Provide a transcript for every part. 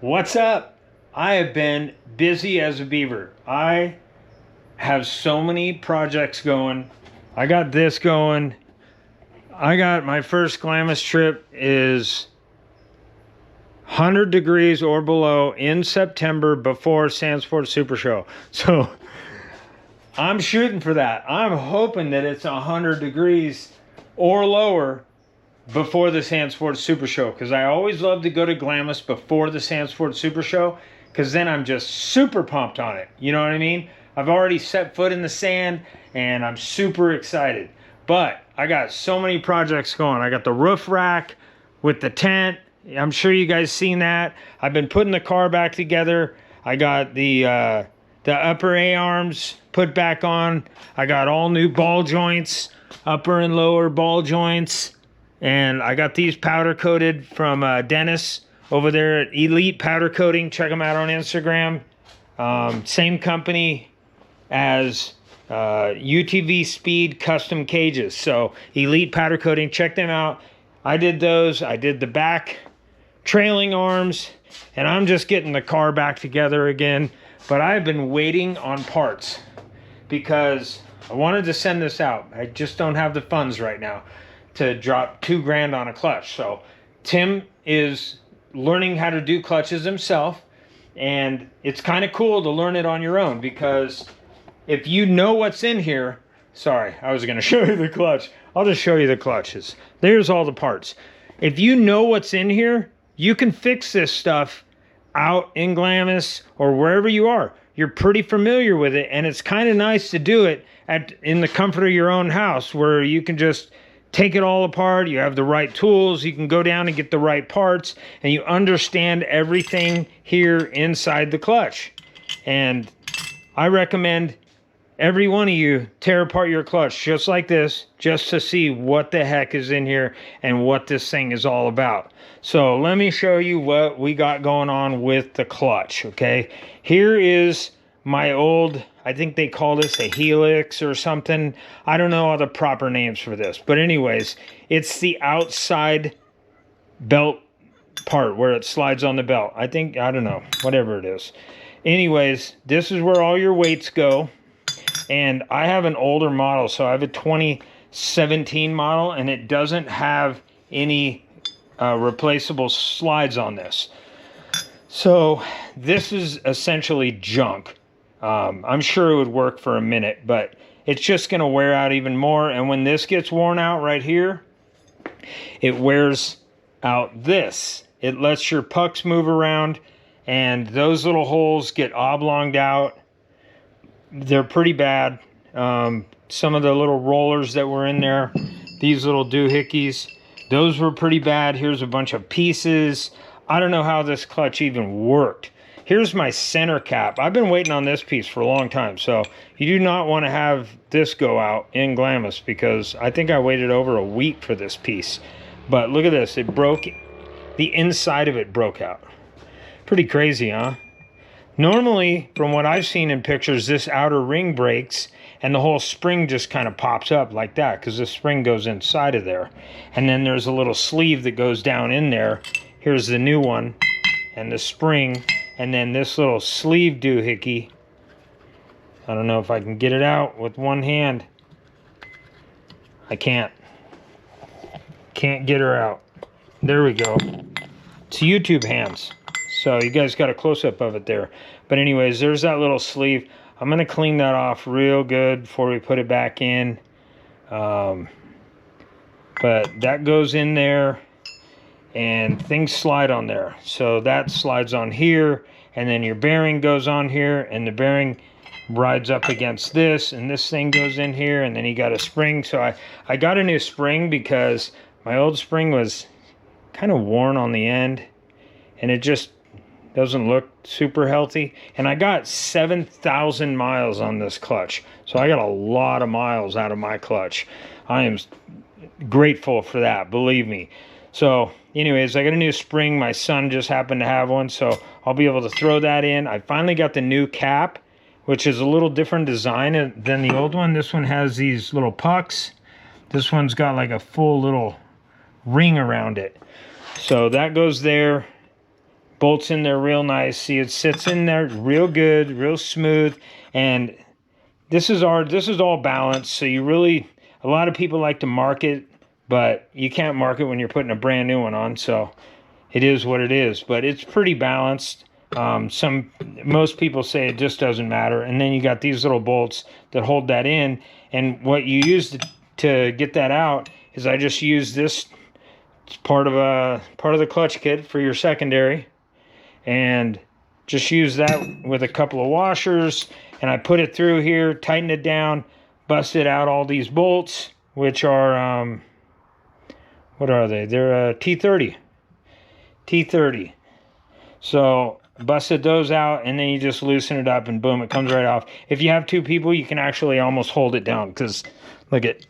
What's up? I have been busy as a beaver. I have so many projects going. I got this going. I got my first Glamis trip is 100 degrees or below in September before Sand Sports Super Show. So I'm shooting for that. I'm hoping that it's 100 degrees or lower before the Sand Sports Super Show, because I always love to go to Glamis before the Sand Sports Super Show, because then I'm just super pumped on it. You know what I mean? I've already set foot in the sand and I'm super excited. But I got so many projects going. I got the roof rack with the tent. I'm sure you guys seen that. I've been putting the car back together. I got the upper A-arms put back on. I got all new ball joints, upper and lower ball joints. And I got these powder coated from Dennis over there at Elite Powder Coating. Check them out on Instagram. Same company as UTV Speed Custom Cages. So Elite Powder Coating, check them out. I did those. I did the back trailing arms, and I'm just getting the car back together again. But I've been waiting on parts because I wanted to send this out. I just don't have the funds right now to drop $2,000 on a clutch. So Tim is learning how to do clutches himself, and it's kind of cool to learn it on your own, because if you know what's in here, sorry, I was going to show you the clutch. I'll just show you the clutches. There's all the parts. If you know what's in here, you can fix this stuff out in Glamis or wherever you are. You're pretty familiar with it, and it's kind of nice to do it in the comfort of your own house, where you can just take it all apart. You have the right tools. You can go down and get the right parts, and you understand everything here inside the clutch. And I recommend every one of you tear apart your clutch just like this, just to see what the heck is in here and what this thing is all about. So let me show you what we got going on with the clutch, okay? Here is my old, I think they call this a helix or something. I don't know all the proper names for this. But anyways, it's the outside belt part where it slides on the belt. I don't know, whatever it is. Anyways, this is where all your weights go. And I have an older model, so I have a 2017 model, and it doesn't have any replaceable slides on this. So this is essentially junk. I'm sure it would work for a minute, but it's just going to wear out even more. And when this gets worn out right here, it wears out this. It lets your pucks move around, and those little holes get oblonged out. They're pretty bad. Some of the little rollers that were in there, these little doohickeys, those were pretty bad. Here's a bunch of pieces. I don't know how this clutch even worked. Here's my center cap. I've been waiting on this piece for a long time. So you do not want to have this go out in Glamis, because I think I waited over a week for this piece. But look at this. It broke. The inside of it broke out. Pretty crazy, huh? Normally, from what I've seen in pictures, this outer ring breaks and the whole spring just kind of pops up like that, because the spring goes inside of there. And then there's a little sleeve that goes down in there. Here's the new one, and the spring, and then this little sleeve doohickey. I don't know if I can get it out with one hand. I can't. Can't get her out. There we go. It's YouTube hands. So you guys got a close-up of it there. But anyways, there's that little sleeve. I'm going to clean that off real good before we put it back in. But that goes in there, and things slide on there. So that slides on here, and then your bearing goes on here, and the bearing rides up against this, and this thing goes in here, and then you got a spring. So I got a new spring because my old spring was kind of worn on the end, and it just doesn't look super healthy. And I got 7,000 miles on this clutch, so I got a lot of miles out of my clutch. I am grateful for that, believe me. So anyways, I got a new spring. My son just happened to have one, so I'll be able to throw that in. I finally got the new cap, which is a little different design than the old one. This one has these little pucks. This one's got like a full little ring around it. So that goes there. bolts in there real nice. See, it sits in there real good, real smooth. And this is all balanced. So you really, a lot of people like to mark it, but you can't mark it when you're putting a brand new one on. So it is what it is, but it's pretty balanced. Most people say it just doesn't matter. And then you got these little bolts that hold that in. And what you use to get that out is I just use this. It's part of the clutch kit for your secondary, and just use that with a couple of washers. And I put it through here, tighten it down, busted out all these bolts, which are what are they? They're T30. So busted those out, and then you just loosen it up, and boom, it comes right off. If you have two people, you can actually almost hold it down, because look at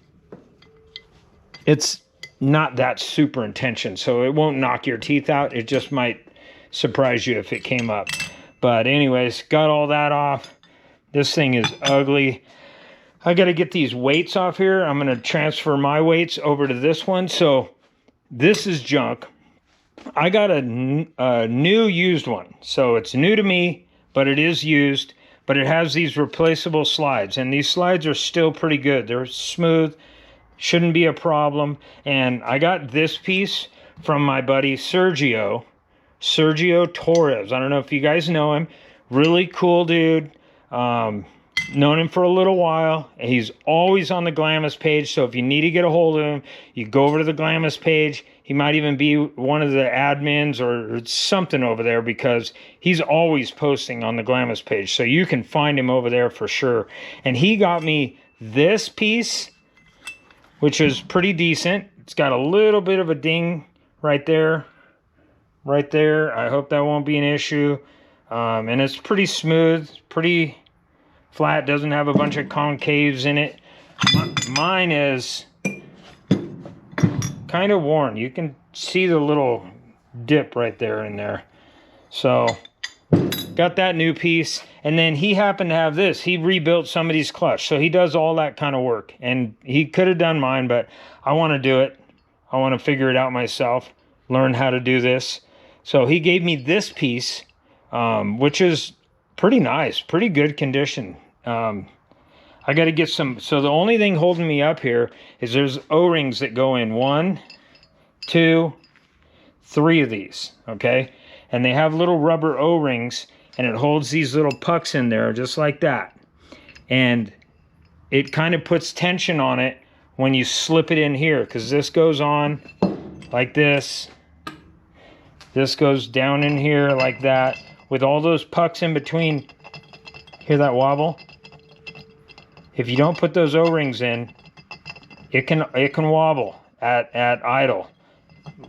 it's not that super intention, so it won't knock your teeth out. It just might surprise you if it came up. But anyways, got all that off. This thing is ugly. I got to get these weights off here. I'm going to transfer my weights over to this one. So this is junk. I got a new used one. So it's new to me, but it is used. But it has these replaceable slides. And these slides are still pretty good. They're smooth. Shouldn't be a problem. And I got this piece from my buddy Sergio Torres. I don't know if you guys know him. Really cool dude. Known him for a little while. He's always on the Glamis page, so if you need to get a hold of him, you go over to the Glamis page. He might even be one of the admins or something over there, because he's always posting on the Glamis page, so you can find him over there for sure. And he got me this piece, which is pretty decent. It's got a little bit of a ding right there. I hope that won't be an issue. And it's pretty smooth, pretty flat, doesn't have a bunch of concaves in it. Mine is kind of worn. You can see the little dip right there in there. So got that new piece. And then he happened to have this. He rebuilt somebody's clutch, so he does all that kind of work. And he could have done mine, but I want to do it. I want to figure it out myself, learn how to do this. So he gave me this piece, which is pretty nice, pretty good condition. I got to get some. So the only thing holding me up here is there's O-rings that go in 1, 2, 3 of these, okay? And they have little rubber O-rings, and it holds these little pucks in there just like that. And it kind of puts tension on it when you slip it in here, because this goes on like this. This goes down in here like that with all those pucks in between. Hear that wobble? If you don't put those O-rings in, it can wobble at idle.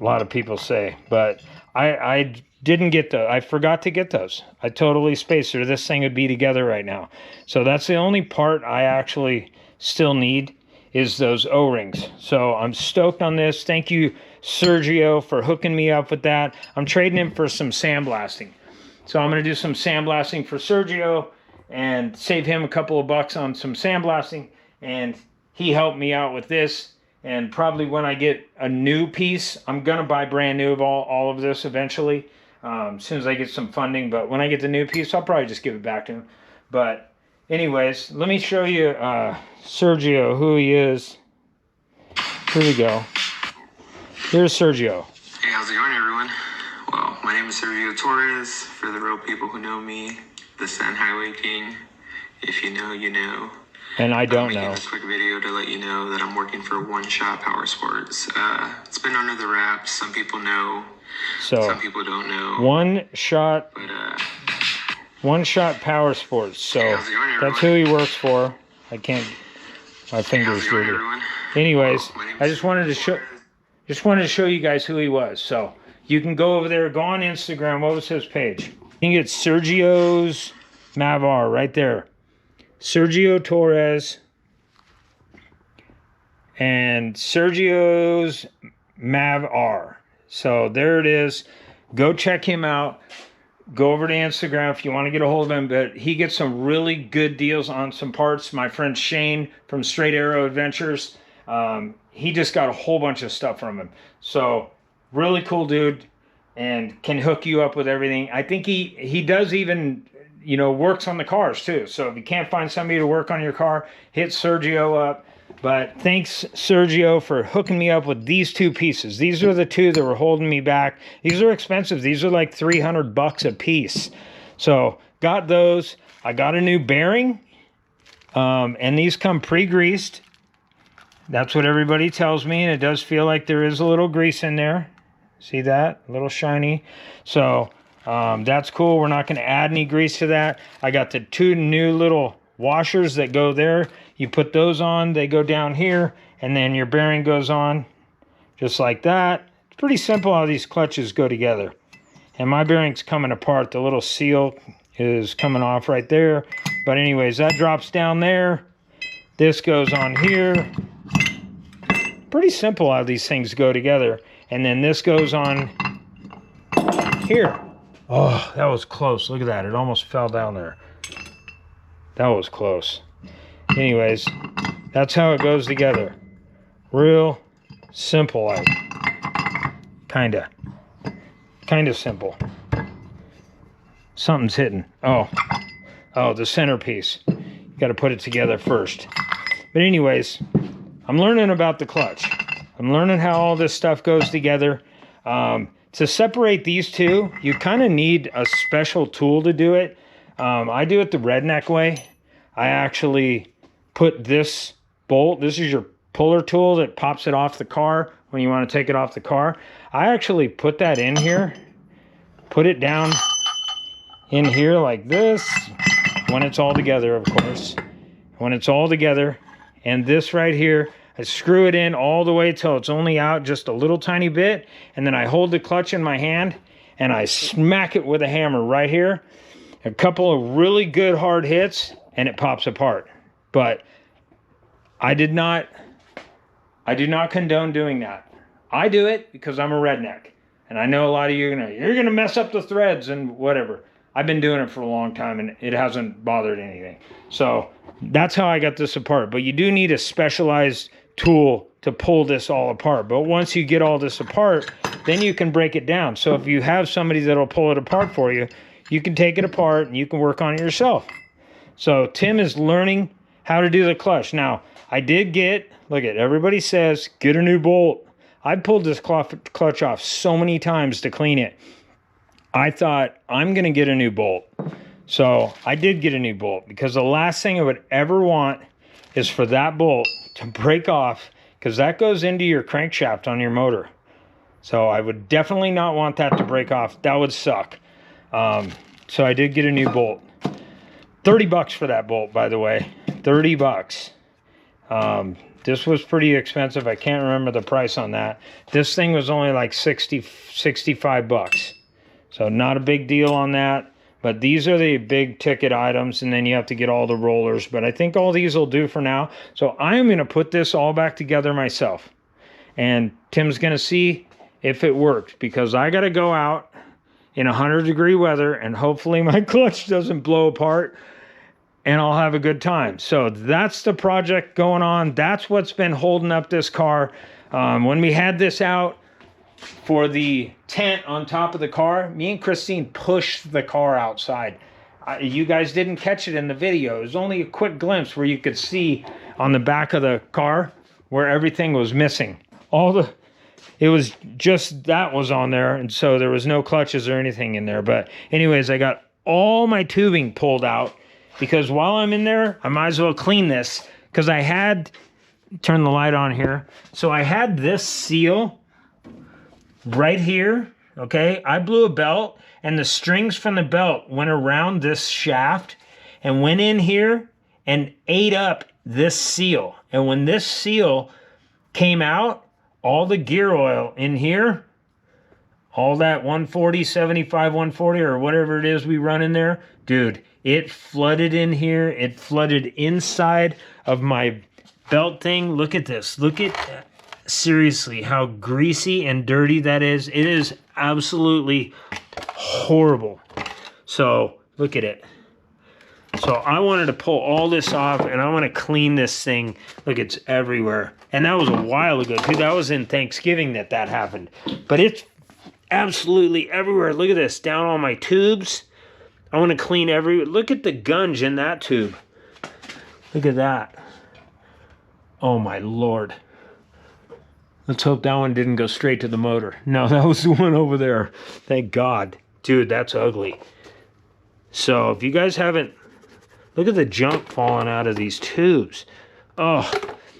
A lot of people say, but I didn't get those. I forgot to get those. I totally spaced her. This thing would be together right now. So that's the only part I actually still need is those O-rings. So I'm stoked on this. Thank you, Sergio, for hooking me up with that. I'm trading him for some sandblasting. So I'm going to do some sandblasting for Sergio and save him a couple of bucks on some sandblasting. And he helped me out with this. And probably when I get a new piece, I'm going to buy brand new of all of this eventually. As soon as I get some funding. But when I get the new piece, I'll probably just give it back to him. But anyways, let me show you Sergio, who he is. Here we go. Here's Sergio. Hey, how's it going, everyone? Well, my name is Sergio Torres. For the real people who know me, the Sand Highway King. If you know, you know. And I don't know. I'm making this quick video to let you know that I'm working for One Shot Power Sports. It's been under the wraps. Some people know. So some people don't know. One Shot Power Sports. So hey, that's who he works for. I can't. My fingers do it. Anyways, I just wanted to show you guys who he was. So you can go over there, go on Instagram. What was his page? I think it's Sergio's Mavar right there. Sergio Torres and Sergio's Mavar. So there it is. Go check him out. Go over to Instagram if you want to get a hold of him. But he gets some really good deals on some parts. My friend Shane from Straight Arrow Adventures, he just got a whole bunch of stuff from him. So really cool dude. and can hook you up with everything. I think he does even, you know, works on the cars too. So if you can't find somebody to work on your car, hit Sergio up. But thanks, Sergio, for hooking me up with these two pieces. These are the two that were holding me back. These are expensive. These are like $300 a piece. So got those. I got a new bearing, and these come pre-greased. That's what everybody tells me, and it does feel like there is a little grease in there. See that? A little shiny. So that's cool. We're not going to add any grease to that. I got the two new little washers that go there. You put those on, they go down here, and then your bearing goes on just like that. It's pretty simple how these clutches go together. And my bearing's coming apart. The little seal is coming off right there. But anyways, that drops down there. This goes on here. Pretty simple how these things go together. And then this goes on here. Oh, that was close. Look at that. It almost fell down there. That was close. Anyways, that's how it goes together. Real simple, like. Kinda simple. Something's hitting. Oh, the centerpiece. You got to put it together first. But anyways, I'm learning about the clutch. I'm learning how all this stuff goes together. To separate these two, you kind of need a special tool to do it. I do it the redneck way. I actually put this bolt, this is your puller tool that pops it off the car when you want to take it off the car. I actually put that in here, put it down in here like this, when it's all together, of course. When it's all together, and this right here, I screw it in all the way till it's only out just a little tiny bit, and then I hold the clutch in my hand, and I smack it with a hammer right here. A couple of really good hard hits, and it pops apart. But I do not condone doing that. I do it because I'm a redneck, and I know a lot of you you're gonna mess up the threads and whatever. I've been doing it for a long time, and it hasn't bothered anything. So that's how I got this apart. But you do need a specialized tool to pull this all apart. But once you get all this apart, then you can break it down. So if you have somebody that'll pull it apart for you, you can take it apart and you can work on it yourself. So Tim is learning how to do the clutch. Now, I did get, look at, everybody says, get a new bolt. I pulled this clutch off so many times to clean it. I thought, I'm going to get a new bolt. So I did get a new bolt, because the last thing I would ever want is for that bolt to break off, because that goes into your crankshaft on your motor. So I would definitely not want that to break off. That would suck. So I did get a new bolt. $30 for that bolt, by the way. $30. This was pretty expensive. I can't remember the price on that. This thing was only like 65 bucks. So not a big deal on that. But these are the big ticket items, and then you have to get all the rollers. But I think all these will do for now. So I am going to put this all back together myself. And Tim's going to see if it worked, because I got to go out in 100-degree weather, and hopefully my clutch doesn't blow apart, and I'll have a good time. So that's the project going on. That's what's been holding up this car. When we had this out for the tent on top of the car, me and Christine pushed the car outside. You guys didn't catch it in the video. It was only a quick glimpse where you could see on the back of the car where everything was missing. It was just that was on there, and so there was no clutches or anything in there. But anyways, I got all my tubing pulled out, because while I'm in there, I might as well clean this, because I had, turn the light on here. So I had this seal right here, okay? I blew a belt, and the strings from the belt went around this shaft and went in here and ate up this seal. And when this seal came out, all the gear oil in here, all that 140, 75, 140, or whatever it is we run in there, dude, it flooded in here. It flooded inside of my belt thing. Look at this. Look at, seriously, how greasy and dirty that is. It is absolutely horrible. So look at it. So I wanted to pull all this off, and I want to clean this thing. Look, it's everywhere. And that was a while ago, too. That was in Thanksgiving that happened. But it's absolutely everywhere. Look at this, down all my tubes. I want to clean look at the gunge in that tube. Look at that. Oh my Lord. Let's hope that one didn't go straight to the motor. No, that was the one over there. Thank God. Dude, that's ugly. So if you guys haven't, look at the junk falling out of these tubes. Oh,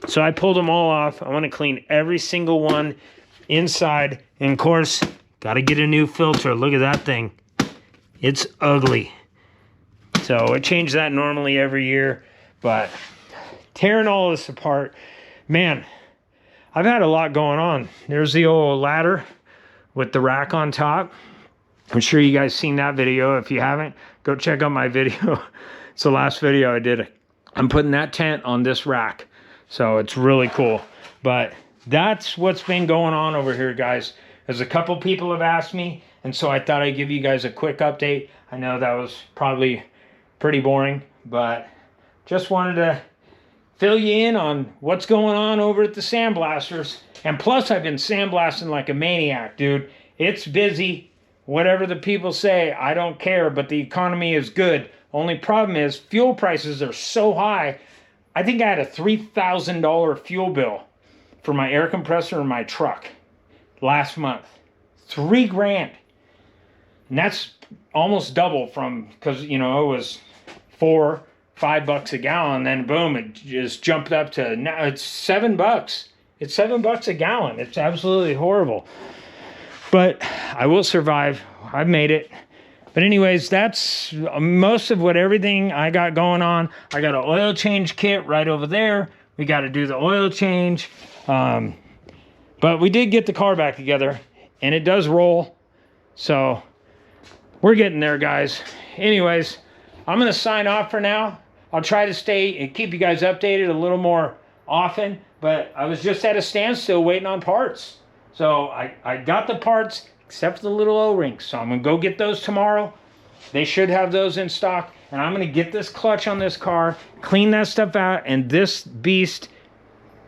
so I pulled them all off. I want to clean every single one inside. And of course, got to get a new filter. Look at that thing. It's ugly. So I change that normally every year, but tearing all this apart, man, I've had a lot going on. There's the old ladder with the rack on top. I'm sure you guys seen that video. If you haven't, go check out my video. It's the last video I did. I'm putting that tent on this rack. So it's really cool. But that's what's been going on over here, guys. As a couple people have asked me, and so I thought I'd give you guys a quick update. I know that was probably pretty boring, but just wanted to fill you in on what's going on over at the Sandblasters. And plus, I've been sandblasting like a maniac, dude. It's busy. Whatever the people say, I don't care, but the economy is good. Only problem is fuel prices are so high. I think I had a $3,000 fuel bill for my air compressor in my truck last month. $3,000. And that's almost double from, because, you know, it was $4-5 a gallon, then boom, it just jumped up to, now it's $7. It's $7 a gallon. It's absolutely horrible. But I will survive. I've made it. But anyways, that's most of everything I got going on. I got an oil change kit right over there. We got to do the oil change. But we did get the car back together, and it does roll. So we're getting there, guys. Anyways, I'm going to sign off for now. I'll try to stay and keep you guys updated a little more often. But I was just at a standstill waiting on parts. So I got the parts, except for the little O-rings. So I'm going to go get those tomorrow. They should have those in stock. And I'm going to get this clutch on this car, clean that stuff out, and this beast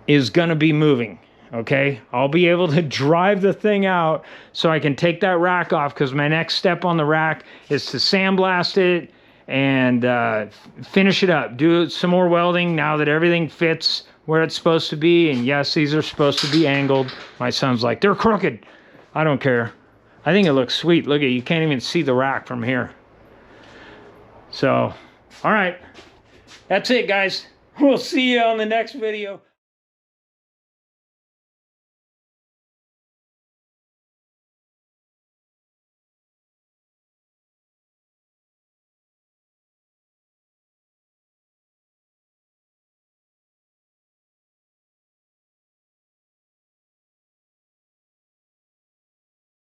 is going to be moving. Okay? I'll be able to drive the thing out so I can take that rack off, because my next step on the rack is to sandblast it and finish it up. Do some more welding now that everything fits where it's supposed to be. And yes, these are supposed to be angled. My son's like, they're crooked. I don't care. I think it looks sweet. Look at it. You can't even see the rack from here. So, all right. That's it, guys. We'll see you on the next video.